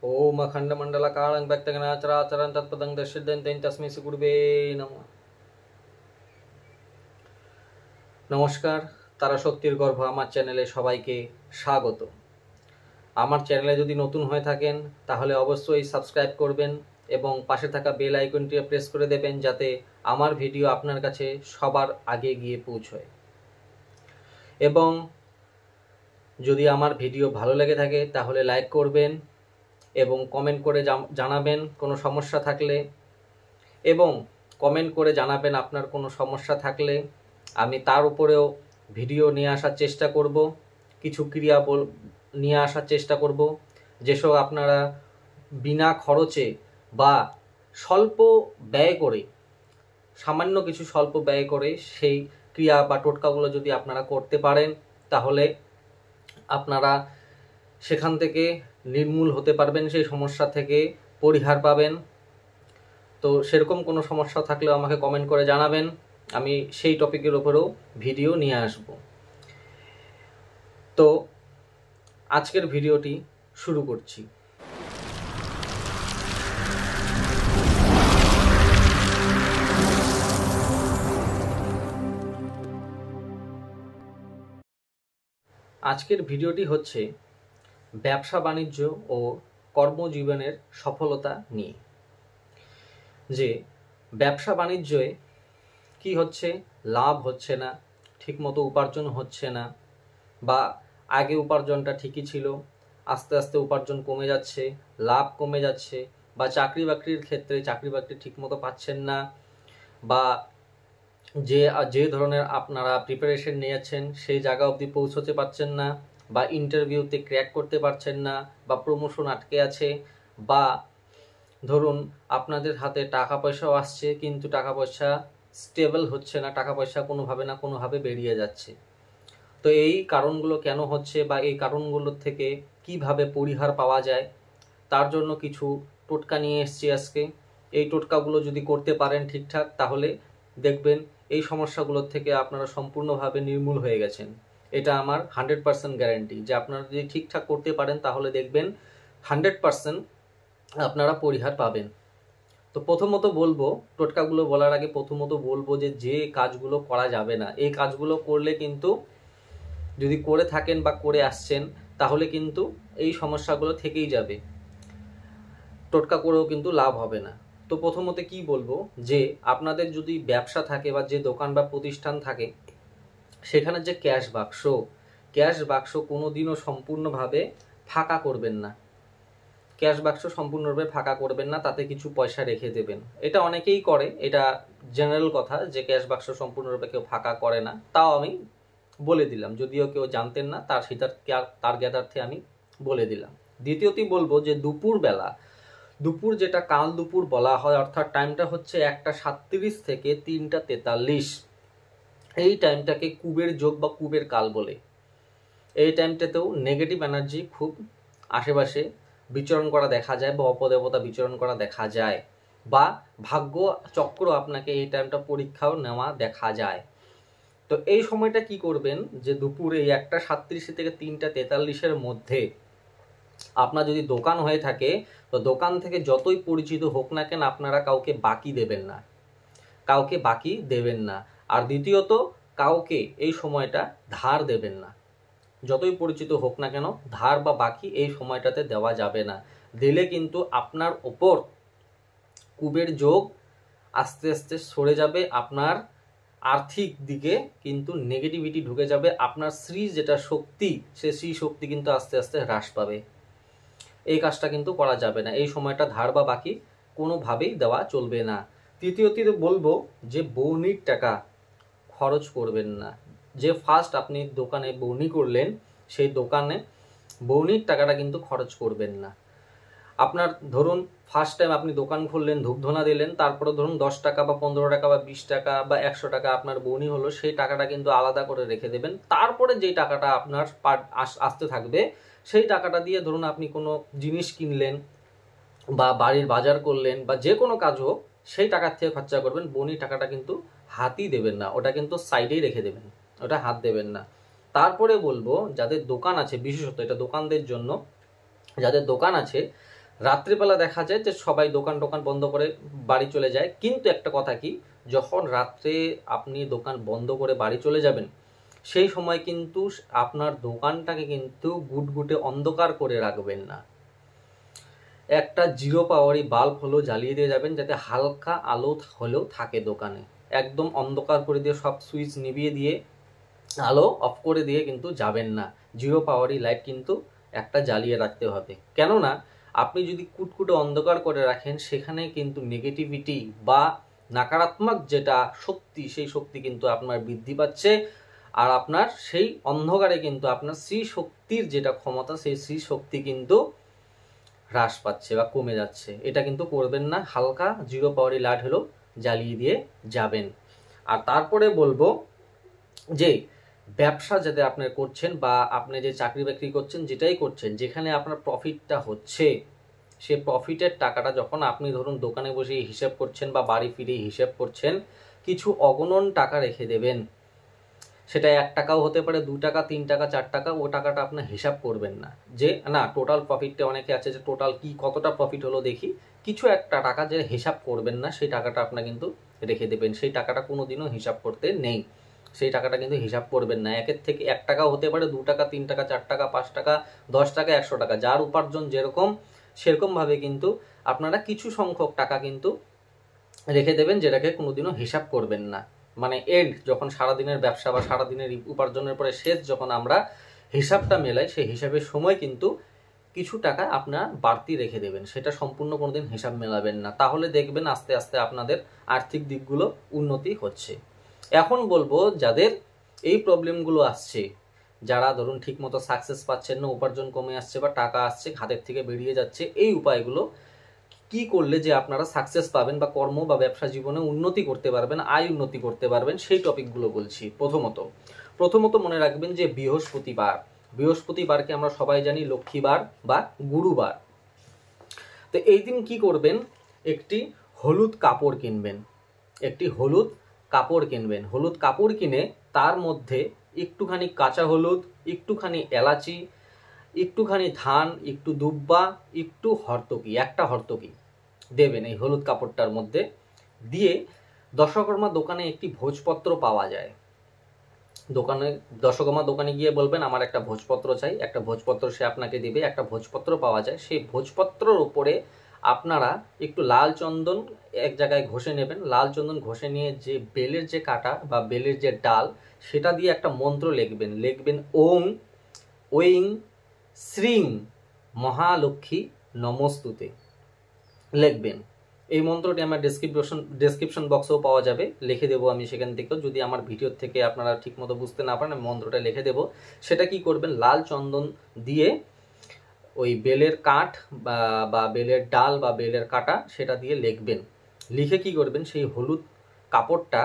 ओम अखंडमंडलकालं व्यक्तगणाचराचरं तत्पदं दर्शयन्तं तस्मै श्रीगुरुवे नमः। नमस्कार, तारा शक्तिर गर्भ आमार चैनेले सबाइके स्वागत। आमार चैनेले यदि नतून हये थाकेन ताहले अवश्यई सबस्क्राइब करबेन एबं पाशे थाका बेल आइकनटी प्रेस करे देबेन जाते आमार भिडियो आपनार काछे सबार आगे गिये पौঁছয়। एबं यदि आमार भिडियो भालो लेगे थाके ताहले लाइक करबेन एबं कमेंट करे जानाबेन कोनो समस्या थाकले एबं कमेंट करे जानाबेन आपनार कोनो समस्या थाकले आमी तार उपरेও भिडियो निये आसार चेष्टा करब, किछु क्रिया निये आसार चेष्टा करब जेसब आपनारा बिना खरचे बा स्वल्प व्यय करे सामान्य किछु स्वल्प व्यय करे सेई क्रिया बा टोटकागुलो यदि आपनारा करते पारेन ताहले आपनारा सेखान थेके निर्मूल होते पारबेन, सेई समस्या थेके परिहार पाबेन। तो सेरकम कोनो समस्या थाकलेও आमाके कमेंट करे जानाबेन, आमी सेई टपिकेर उपरेও भिडियो निये आसब। तो आजकेर भिडियोटी शुरू करछि। आजकेर भिडियोटी होच्छे व्यवसा बाणिज्य और कर्मजीवनेर सफलता निये। जे व्यवसा बाणिज्ये कि होच्छे लाभ होच्छे ना, ठीकमतो उपार्जन होच्छे ना, बा आगे उपार्जनटा ठीकई छिलो आस्ते आस्ते उपार्जन कमे जाच्छे, लाभ कमे जाच्छे, बा चाकरी बाकरिर क्षेत्रे चाकरी बाकरि ठीकमतो पाच्छेन ना, बा जे धरनेर आपनारा प्रिपारेशन निয়েছেন সেই জায়গা অবধি পৌঁছতে পারছেন না, বা ইন্টারভিউতে ক্র্যাক করতে পারছেন না, বা প্রমোশন আটকে আছে, বা ধরুন আপনাদের হাতে টাকা পয়সাও আসছে কিন্তু টাকা পয়সা স্টেবল হচ্ছে না, টাকা পয়সা কোনোভাবে না কোনোভাবে বেরিয়ে যাচ্ছে। তো এই কারণগুলো কেন হচ্ছে বা এই কারণগুলোর থেকে কিভাবে পরিহার পাওয়া যায় তার জন্য কিছু টোটকা নিয়ে এসেছি আজকে। এই টোটকাগুলো যদি করতে পারেন ঠিকঠাক তাহলে দেখবেন এই সমস্যাগুলোর থেকে আপনারা সম্পূর্ণভাবে নির্মূল হয়ে গেছেন। এটা আমার 100% গ্যারান্টি যে আপনারা যদি ঠিকঠাক করতে পারেন তাহলে দেখবেন 100% আপনারা পরিহার পাবেন। তো প্রথমত বলবো, টোটকাগুলো বলার আগে প্রথমত বলবো যে কাজগুলো করা যাবে না, এই কাজগুলো করলে কিন্তু যদি করে থাকেন বা করে আসছেন তাহলে কিন্তু এই সমস্যাগুলো থেকেই যাবে, টোটকা করেও কিন্তু লাভ হবে না। তো প্রথমত কি বলবো যে আপনাদের যদি ব্যবসা থাকে বা যে দোকান বা প্রতিষ্ঠান থাকে সেখানে যে ক্যাশ বাক্স কোনোদিনও সম্পূর্ণভাবে ফাঁকা করবেন না। ক্যাশ বাক্স সম্পূর্ণভাবে ফাঁকা করবেন না, তাতে কিছু পয়সা রেখে দেবেন। এটা অনেকেই করে, এটা জেনারেল কথা যে ক্যাশ বাক্স সম্পূর্ণরূপে কেউ ফাঁকা করে না, তাও আমি বলে দিলাম, যদিও কেউ জানতেন না তার জ্ঞাতার্থে আমি বলে দিলাম। দ্বিতীয়টি বলবো যে দুপুর যেটা কাল দুপুর বলা হয়, অর্থাৎ টাইমটা হচ্ছে 1:37 থেকে 3:43, এই টাইমটাকে কুবের যোগ বা কুবের কাল বলে। এই টাইমটাতেও নেগেটিভ এনার্জি খুব আশেপাশে বিচরণ করা দেখা যায় বা অপদেবতা বিচরণ করা দেখা যায়, বা ভাগ্য চক্র আপনাকে এই টাইমটা পরীক্ষাও নেওয়া দেখা যায়। তো এই সময়টা কি করবেন যে দুপুরে 1:37 থেকে 3:43 মধ্যে আপনার যদি দোকান হয়ে থাকে তো দোকান থেকে যতই পরিচিত হোক না কেন আপনারা কাউকে বাকি দেবেন না। আর দ্বিতীয়ত কাউকে এই সময়টা ধার দেবেন না, যতই পরিচিত হোক না কেন ধার বা বাকি এই সময়টাতে দেওয়া যাবে না। দিলে কিন্তু আপনার ওপর কুবের যোগ আস্তে আস্তে সরে যাবে, আপনার আর্থিক দিকে কিন্তু নেগেটিভিটি ঢুকে যাবে, আপনার শ্রী যেটা শক্তি সে শ্রী শক্তি কিন্তু আস্তে আস্তে হ্রাস পাবে। এই কাজটা কিন্তু করা যাবে না, এই সময়টা ধার বা বাকি কোনোভাবেই দেওয়া চলবে না। তৃতীয়টি বলবো যে বৌনির টাকা খরচ করবেন না। যে ফার্স্ট আপনি দোকানে বৌনি করলেন সেই দোকানে বৌনির টাকাটা কিন্তু খরচ করবেন না। আপনার ধরুন ফার্স্ট টাইম আপনি দোকান খুললেন, ধূপধুনা দিলেন, তারপরে ধরুন 10 টাকা বা 15 টাকা বা 20 টাকা বা 100 টাকা আপনার বৌনি হলো, সেই টাকাটা কিন্তু আলাদা করে রেখে দেবেন। তারপরে যেই টাকাটা আপনার আসতে থাকবে সেই টাকাটা দিয়ে ধরুন আপনি কোনো জিনিস কিনলেন বা বাড়ির বাজার করলেন বা যে কোনো কাজ হোক সেই টাকার থেকে খরচা করবেন। বৌনির টাকাটা কিন্তু হাতই দেবেন না, ওটা কিন্তু সাইডেই রেখে দেবেন, ওটা হাত দেবেন না। তারপরে বলবো যাদের দোকান আছে, বিশেষত এটা দোকানদের জন্য, যাদের দোকান আছে রাত্রিবেলা দেখা যায় যে সবাই দোকান বন্ধ করে বাড়ি চলে যায়, কিন্তু একটা কথা কি, যখন রাত্রে আপনি দোকান বন্ধ করে বাড়ি চলে যাবেন সেই সময় কিন্তু আপনার দোকানটাকে কিন্তু গুটগুটে অন্ধকার করে রাখবেন না। একটা জিরো পাওয়ারি বাল্ব হলেও জ্বালিয়ে দিয়ে যাবেন, যাতে হালকা আলো হলেও থাকে দোকানে। একদম অন্ধকার করে দিয়ে সব সুইচ নিভিয়ে দিয়ে আলো অফ করে দিয়ে কিন্তু যাবেন না। জিরো পাওয়ারি লাইট কিন্তু একটা জ্বালিয়ে রাখতে হবে, কেননা আপনি যদি কুটকুটে অন্ধকার করে রাখেন সেখানে কিন্তু নেগেটিভিটি বা নকারাত্মক যেটা শক্তি, সেই শক্তি কিন্তু আপনার বৃদ্ধি পাচ্ছে, আর আপনার সেই অন্ধকারে কিন্তু আপনার শ্রী শক্তির যেটা ক্ষমতা, সেই শ্রী শক্তি কিন্তু হ্রাস পাচ্ছে বা কমে যাচ্ছে। এটা কিন্তু করবেন না, হালকা জিরো পাওয়ারি লাইট হলেও জ্বালিয়ে দিয়ে যাবেন। আর তারপরে বলবো যে ব্যবসা যাতে আপনি করছেন বা আপনি যে চাকরি বাকরি করছেন, যেটাই করছেন, যেখানে আপনার প্রফিটটা হচ্ছে, সে প্রফিটের টাকাটা যখন আপনি ধরুন দোকানে বসে হিসাব করছেন বা বাড়ি ফিরে হিসাব করছেন, কিছু অগণন টাকা রেখে দেবেন। সেটা 1 টাকাও হতে পারে, 2 টাকা, 3 টাকা, 4 টাকা। ও টাকাটা আপনার হিসাব করবেন না যে না টোটাল প্রফিটটা, অনেকে আছে যে টোটাল কি কতটা প্রফিট হলো দেখি, কিছু একটা টাকা যে হিসাব করবেন না, সেই টাকাটা আপনার কিন্তু রেখে দেবেন। সেই টাকাটা কোনোদিনও হিসাব করতে নেই, সেই টাকাটা কিন্তু হিসাব করবেন না। 1 টাকাও হতে পারে, 2 টাকা, 3 টাকা, 4 টাকা, 5 টাকা, 10 টাকা, 100 টাকা, যার উপার্জন যেরকম সেরকমভাবে কিন্তু আপনারা কিছু সংখ্যক টাকা কিন্তু রেখে দেবেন, যেটাকে কোনোদিনও হিসাব করবেন না। মানে এন্ড যখন সারাদিনের ব্যবসা বা সারাদিনের উপার্জনের পরে শেষ যখন আমরা হিসাবটা মেলাই, সেই হিসাবের সময় কিন্তু কিছু টাকা আপনার বাড়তি রেখে দেবেন, সেটা সম্পূর্ণ কোনোদিন হিসাব মেলাবেন না। তাহলে দেখবেন আস্তে আস্তে আপনাদের আর্থিক দিকগুলো উন্নতি হচ্ছে। এখন বলবো যাদের এই প্রবলেমগুলো আসছে, যারা ধরুন ঠিকমতো সাকসেস পাচ্ছেন না, উপার্জন কমে আসছে বা টাকা আসছে হাতের থেকে বেরিয়ে যাচ্ছে, এই উপায়গুলো কি করলে যে আপনারা সাকসেস পাবেন বা কর্ম বা ব্যবসা জীবনে উন্নতি করতে পারবেন, আয় উন্নতি করতে পারবেন, সেই টপিকগুলো বলছি। প্রথমত মনে রাখবেন যে বৃহস্পতিবারকে আমরা সবাই জানি লক্ষ্মীবার বা গুরুবার। তো এই দিন কি করবেন, একটি হলুদ কাপড় কিনবেন। হলুদ কাপড় কিনে তার মধ্যে একটুখানি কাঁচা হলুদ, একটুখানি এলাচি, একটুখানি ধান, একটু দুব্বা, একটু হরতকি, একটা হরতকি দেবেন এই হলুদ কাপড়টার মধ্যে। দিয়ে দশকর্মা দোকানে একটি ভোজপত্র পাওয়া যায়, দশকর্মা দোকানে গিয়ে বলবেন আমার একটা ভোজপত্র চাই, একটা ভোজপত্র সে আপনাকে দেবে। একটা ভোজপত্র পাওয়া যায়, সেই ভোজপত্রের উপরে আপনারা একটু লাল চন্দন এক জায়গায় ঘষে নেবেন। লাল চন্দন ঘষে নিয়ে যে বেলের যে কাঁটা বা বেলের যে ডাল, সেটা দিয়ে একটা মন্ত্র লিখবেন ওং ঐং শ্রীং মহালক্ষ্মী নমস্তুতে লিখবেন। এই মন্ত্রটি আমার ডেসক্রিপশন বক্সেও পাওয়া যাবে, লিখে দেবো আমি সেখান থেকেও। যদি আমার ভিডিও থেকে আপনারা ঠিকমতো বুঝতে না পারেন, আমি মন্ত্রটা লিখে দেবো। সেটা কি করবেন, লাল চন্দন দিয়ে ওই বেলের কাঠ বা বেলের ডাল বা বেলের কাঁটা সেটা দিয়ে লিখবেন। লিখে কি করবেন, সেই হলুদ কাপড়টা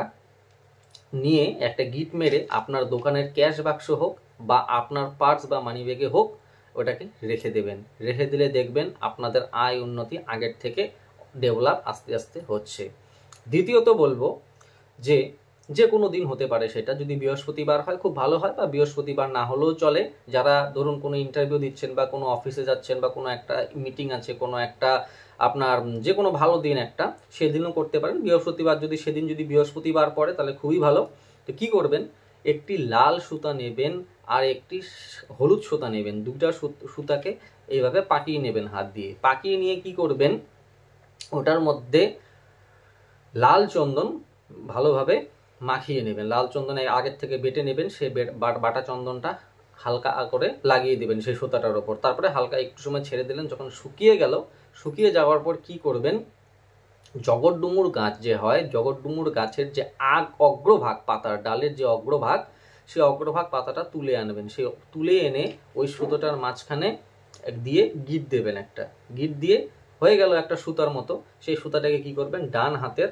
নিয়ে একটা গিট মেরে আপনার দোকানের ক্যাশ বাক্স হোক বা আপনার পার্স বা মানি ব্যাগে হোক, ওটাকে রেখে দেবেন। রেখে দিলে দেখবেন আপনাদের আয় উন্নতি আগের থেকে ডেভেলপ আস্তে আস্তে হচ্ছে। দ্বিতীয়ত বলবো যে কোনো দিন হতে পারে, সেটা যদি বৃহস্পতিবার হয় খুব ভালো হয়, বা বৃহস্পতিবার না হলেও চলে। যারা ধরুন কোনো ইন্টারভিউ দিচ্ছেন বা কোনো অফিসে যাচ্ছেন বা কোনো একটা মিটিং আছে, কোনো একটা আপনার যে কোনো ভালো দিন একটা, সেদিনও করতে পারেন। বৃহস্পতিবার যদি বৃহস্পতিবার পড়ে তাহলে খুবই ভালো। তো কি করবেন, একটি লাল সুতা নেবেন আর একটি হলুদ সুতা নেবেন। দুটা সুতাকে এইভাবে পাকিয়ে নেবেন, হাত দিয়ে পাকিয়ে নিয়ে কি করবেন, ওটার মধ্যে লাল চন্দন ভালোভাবে মাখিয়ে নেবেন। লাল চন্দন আগের থেকে বেটে নেবেন, সেই বাটা চন্দনটা হালকা করে লাগিয়ে দেবেন সেই সুতাটার ওপর। তারপরে হালকা একটু সময় ছেড়ে দিলেন, যখন শুকিয়ে যাওয়ার পর কি করবেন, জগৎডুমুর গাছ যে হয়, জগৎডুমুর গাছের যে অগ্রভাগ, পাতার ডালের যে অগ্রভাগ, সেই অগ্রভাগ পাতাটা তুলে আনবেন। সেই তুলে এনে ওই সুতোটার মাঝখানে দিয়ে গিট দেবেন। একটা গিট দিয়ে হয়ে গেল একটা সুতার মতো। সেই সুতাটাকে কি করবেন, ডান হাতের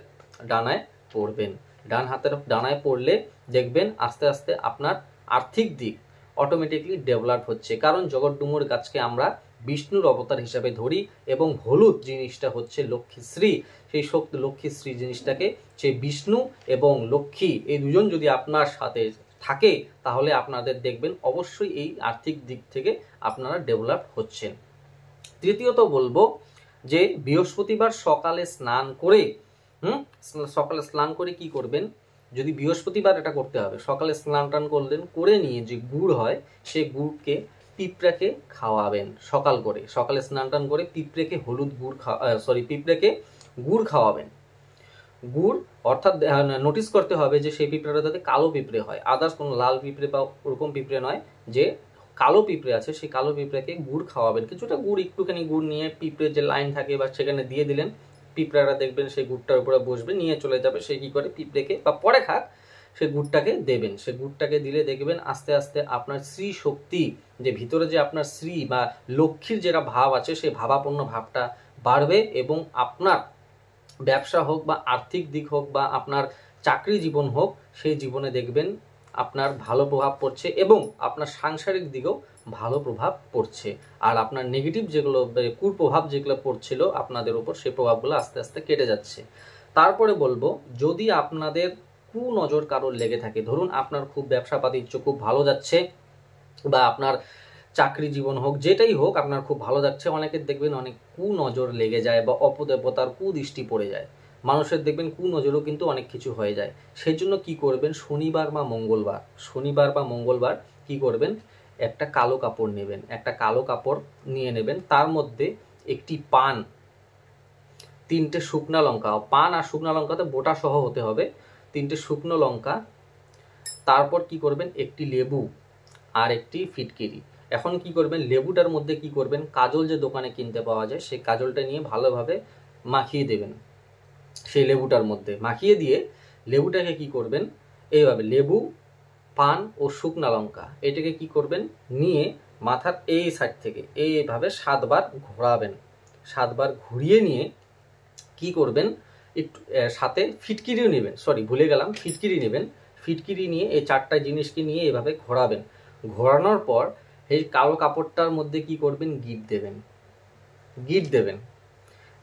ডানায় পড়বেন। ডান হাতের ডানায় পড়লে দেখবেন আস্তে আস্তে আপনার আর্থিক দিক অটোমেটিকলি ডেভেলপ হচ্ছে। কারণ জগৎডুমুর গাছকে আমরা বিষ্ণুর অবতার হিসাবে ধরি, এবং হলুদ জিনিসটা হচ্ছে লক্ষ্মীশ্রী। সেই লক্ষ্মীশ্রী জিনিসটাকে, সেই বিষ্ণু এবং লক্ষ্মী এই দুজন যদি আপনার সাথে থাকে, তাহলে আপনাদের দেখবেন অবশ্যই এই আর্থিক দিক থেকে আপনারা ডেভেলপ হচ্ছেন। তৃতীয়ত বলবো যে বৃহস্পতিবার সকালে স্নান করে সকালে স্নান করে কি করবেন, যদি বৃহস্পতিবার এটা করতে হবে, সকালে স্নান টান করলেন, করে নিয়ে যে গুড় হয় সেই গুড়কে পিঁপড়াকে খাওয়াবেন। সকালে স্নান টান করে পিঁপড়েকে পিঁপড়েকে গুড় খাওয়াবেন। গুড় অর্থাৎ নোটিস করতে হবে যে সেই পিঁপড়েটা যাতে কালো পিঁপড়ে হয়, আদার্স কোনো লাল পিঁপড়ে বা ওরকম পিঁপড়ে নয়, যে কালো পিঁপড়ে আছে সেই কালো পিঁপড়েকে গুড় খাওয়াবেন। কিছুটা গুড়, একটুখানি গুড় নিয়ে পিঁপড়ের যে লাইন থাকে বা সেখানে দিয়ে দিলেন, পিঁপড়ারা দেখবেন সেই গুড়টার উপরে বসবে, নিয়ে চলে যাবে। সে কি করে পিঁপড়েকে বা পরে খাক, সে গুড়টাকে দেবেন। সে গুড়টাকে দিলে দেখবেন আস্তে আস্তে আপনার স্ত্রী শক্তি, যে ভিতরে যে আপনার স্ত্রী বা লক্ষ্মীর যেটা ভাব আছে সেই ভাবাপন্ন ভাবটা বাড়বে, এবং আপনার ব্যবসা হোক বা আর্থিক দিক হোক বা আপনার চাকরি জীবন হোক, সেই জীবনে দেখবেন আপনার ভালো প্রভাব পড়ছে, এবং আপনার সাংসারিক দিকেও ভালো প্রভাব পড়ছে। আর আপনার নেগেটিভ যেগুলো কুপ্রভাব যেগুলো পড়ছিল আপনাদের উপর, সেই প্রভাবগুলো আস্তে আস্তে কেটে যাচ্ছে। তারপরে বলবো, যদি আপনাদের কুনজর কারোর লেগে থাকে, ধরুন আপনার খুব ব্যবসা বাণিজ্য খুব ভালো যাচ্ছে, বা আপনার চাকরি জীবন হোক, যেটাই হোক আপনার খুব ভালো যাচ্ছে, অনেকের দেখবেন অনেক কুনজর লেগে যায় বা অপদেবতার কুদৃষ্টি পড়ে যায়, মানুষের দেখবেন কুনজরও কিন্তু অনেক কিছু হয়ে যায়। সেই জন্য কী করবেন, শনিবার বা মঙ্গলবার কি করবেন, একটা কালো কাপড় নেবেন, একটা কালো কাপড় নিয়ে নেবেন, তার মধ্যে একটি পান, 3টে শুকনা লঙ্কা, পান আর শুকনা লঙ্কাতে বোটা সহ হতে হবে, 3টে শুকনো লঙ্কা, তারপর কি করবেন, একটি লেবু আর একটি ফিটকিরি। এখন কি করবেন, লেবুটার মধ্যে কি করবেন, কাজল যে দোকানে কিনতে পাওয়া যায় সেই কাজলটা নিয়ে ভালোভাবে মাখিয়ে দেবেন। সেই লেবুটার মধ্যে মাখিয়ে দিয়ে লেবুটাকে কি করবেন, এইভাবে লেবু, পান ও শুকনা লঙ্কা এটাকে কি করবেন, নিয়ে মাথার এই সাইড থেকে এইভাবে 7 বার ঘোরাবেন। 7 বার ঘুরিয়ে নিয়ে কি করবেন, একটু সাথে ফিটকিরিও নেবেন, ফিটকিরি নেবেন। ফিটকিরি নিয়ে এই 4টা জিনিসকে নিয়ে এভাবে ঘোরাবেন। ঘোরানোর পর এই কালো কাপড়টার মধ্যে কি করবেন, গিট দেবেন।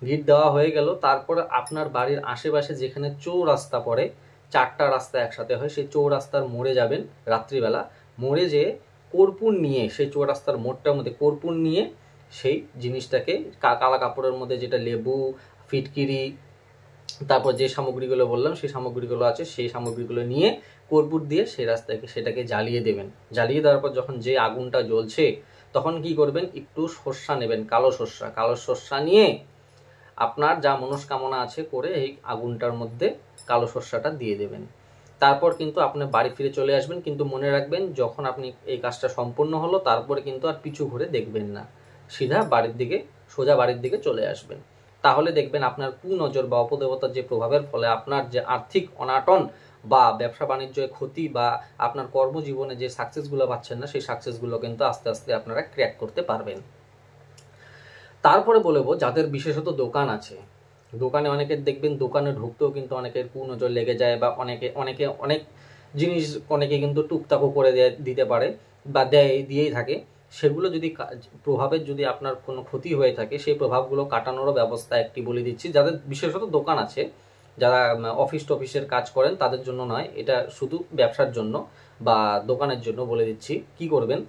গিট দেওয়া হয়ে গেল। তারপর আপনার বাড়ির আশেপাশে যেখানে চৌরাস্তা পড়ে, 4টা রাস্তা একসাথে হয়, সেই চৌরাস্তার মোড়ে যাবেন রাত্রিবেলা। মোড়ে যেয়ে কর্পূর নিয়ে, সেই চৌরাস্তার মোড়টার মধ্যে কর্পূর নিয়ে সেই জিনিসটাকে কালা কাপড়ের মধ্যে, যেটা লেবু, ফিটকিরি, তারপর যে সামগ্রীগুলো বললাম সেই সামগ্রীগুলো আছে, সেই সামগ্রীগুলো নিয়ে কর্পূর দিয়ে সেই রাস্তাকে সেটাকে জ্বালিয়ে দেবেন। জ্বালিয়ে দেওয়ার পর যখন যে আগুনটা জ্বলছে, তখন কি করবেন, একটু সর্ষা নেবেন, কালো সর্ষা নিয়ে আপনার যা মনস্কামনা আছে করে এই আগুনটার মধ্যে কালো সর্ষাটা দিয়ে দেবেন। তারপর কিন্তু আপনি বাড়ি ফিরে চলে আসবেন। কিন্তু মনে রাখবেন, যখন আপনি এই কাজটা সম্পূর্ণ হলো, তারপরে কিন্তু আর পিছু ঘুরে দেখবেন না, সোজা বাড়ির দিকে চলে আসবেন। তাহলে দেখবেন আপনার কুনজর বা অপদেবতার যে প্রভাবের ফলে আপনার যে আর্থিক অনাটন বা ব্যবসা বাণিজ্যে ক্ষতি বা আপনার কর্মজীবনে যে সাকসেসগুলো পাচ্ছেন না, সেই সাকসেসগুলো কিন্তু আস্তে আস্তে আপনারা ক্র্যাক করতে পারবেন। তারপরে বলবো, যাদের বিশেষত দোকান আছে, দোকানে অনেকের দেখবেন দোকানে ঢুকতেও কিন্তু অনেকের কুনজর লেগে যায়, বা অনেকে অনেক জিনিস অনেকে কিন্তু টুকটাকও করে দিতে পারে বা দিয়েই থাকে। সেগুলো যদি প্রভাবের যদি আপনার কোনো ক্ষতি হয়ে থাকে, সেই প্রভাবগুলো কাটানোরও ব্যবস্থা একটি বলে দিচ্ছি। যাদের বিশেষত দোকান আছে, যারা অফিসের কাজ করেন, তাদের জন্য নয়, এটা শুধু ব্যবসার জন্য বা দোকানের জন্য বলে দিচ্ছি। কি করবেন,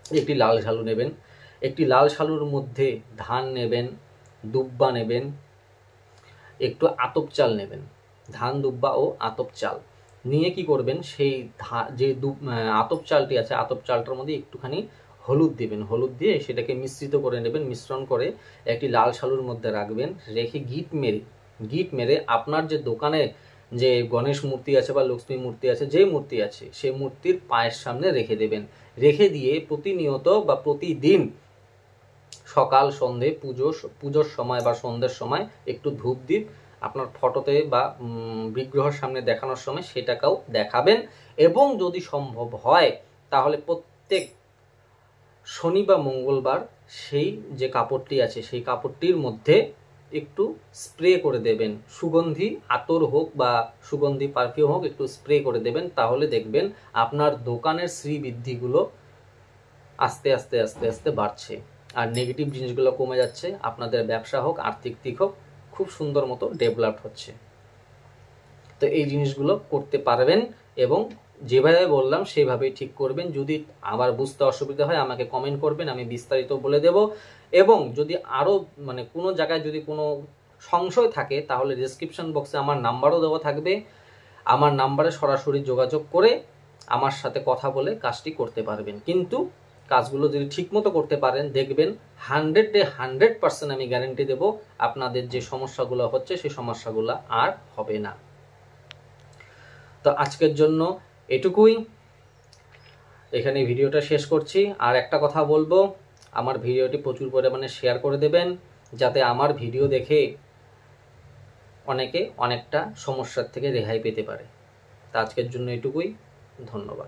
একটি লাল ঝালু নেবেন, একটি লাল শালুর মধ্যে ধান নেবেন, দুব্বা নেবেন, একটু আতপ চাল নেবেন, ধান, দুব্বা ও আতপ চাল নিয়ে কি করবেন, সেই যে আতপ চালটি আছে, আতপ চালটার মধ্যে একটুখানি হলুদ দিবেন, হলুদ দিয়ে সেটাকে মিশ্রিত করে নেবেন। মিশ্রণ করে একটি লাল শালুর মধ্যে রাখবেন, রেখে গিট মেরে আপনার যে দোকানে যে গণেশ মূর্তি আছে বা লক্ষ্মী মূর্তি আছে, যে মূর্তি আছে সেই মূর্তির পায়ের সামনে রেখে দেবেন। রেখে দিয়ে প্রতিনিয়ত বা প্রতিদিন সকাল সন্ধে পুজোর সময় বা সন্ধ্যের সময় একটু ধূপ দ্বীপ আপনার ফটোতে বা বিগ্রহের সামনে দেখানোর সময় সেটাকেও দেখাবেন। এবং যদি সম্ভব হয় তাহলে প্রত্যেক শনি বা মঙ্গলবার সেই যে কাপড়টি আছে সেই কাপড়টির মধ্যে একটু স্প্রে করে দেবেন, সুগন্ধি আতর হোক বা সুগন্ধি পারফিউম হোক, একটু স্প্রে করে দেবেন। তাহলে দেখবেন আপনার দোকানের শ্রীবৃদ্ধিগুলো আস্তে আস্তে আস্তে আস্তে বাড়ছে, আর নেগেটিভ জিনিসগুলো কমে যাচ্ছে। আপনাদের ব্যবসা হোক, আর্থিক দিক হোক, খুব সুন্দর মতো ডেভেলপ হচ্ছে। তো এই জিনিসগুলো করতে পারবেন, এবং যেভাবে বললাম সেভাবেই ঠিক করবেন। যদি আবার বুঝতে অসুবিধা হয় আমাকে কমেন্ট করবেন, আমি বিস্তারিত বলে দেব। এবং যদি আরও মানে কোনো জায়গায় যদি কোনো সংশয় থাকে তাহলে ডেসক্রিপশন বক্সে আমার নাম্বারও দেওয়া থাকবে। আমার নাম্বারে সরাসরি যোগাযোগ করে আমার সাথে কথা বলে কাজটি করতে পারবেন। কিন্তু কাজগুলো যদি ঠিকমতো করতে পারেন, দেখবেন 100% আমি গ্যারেন্টি দেব আপনাদের যে সমস্যাগুলো হচ্ছে সেই সমস্যাগুলো আর হবে না। তো আজকের জন্য এটুকুই, এখানে ভিডিওটা শেষ করছি। আর একটা কথা বলবো, আমার ভিডিওটি প্রচুর পরিমাণে শেয়ার করে দেবেন, যাতে আমার ভিডিও দেখে অনেকে অনেকটা সমস্যার থেকে রেহাই পেতে পারে। তা আজকের জন্য এটুকুই, ধন্যবাদ।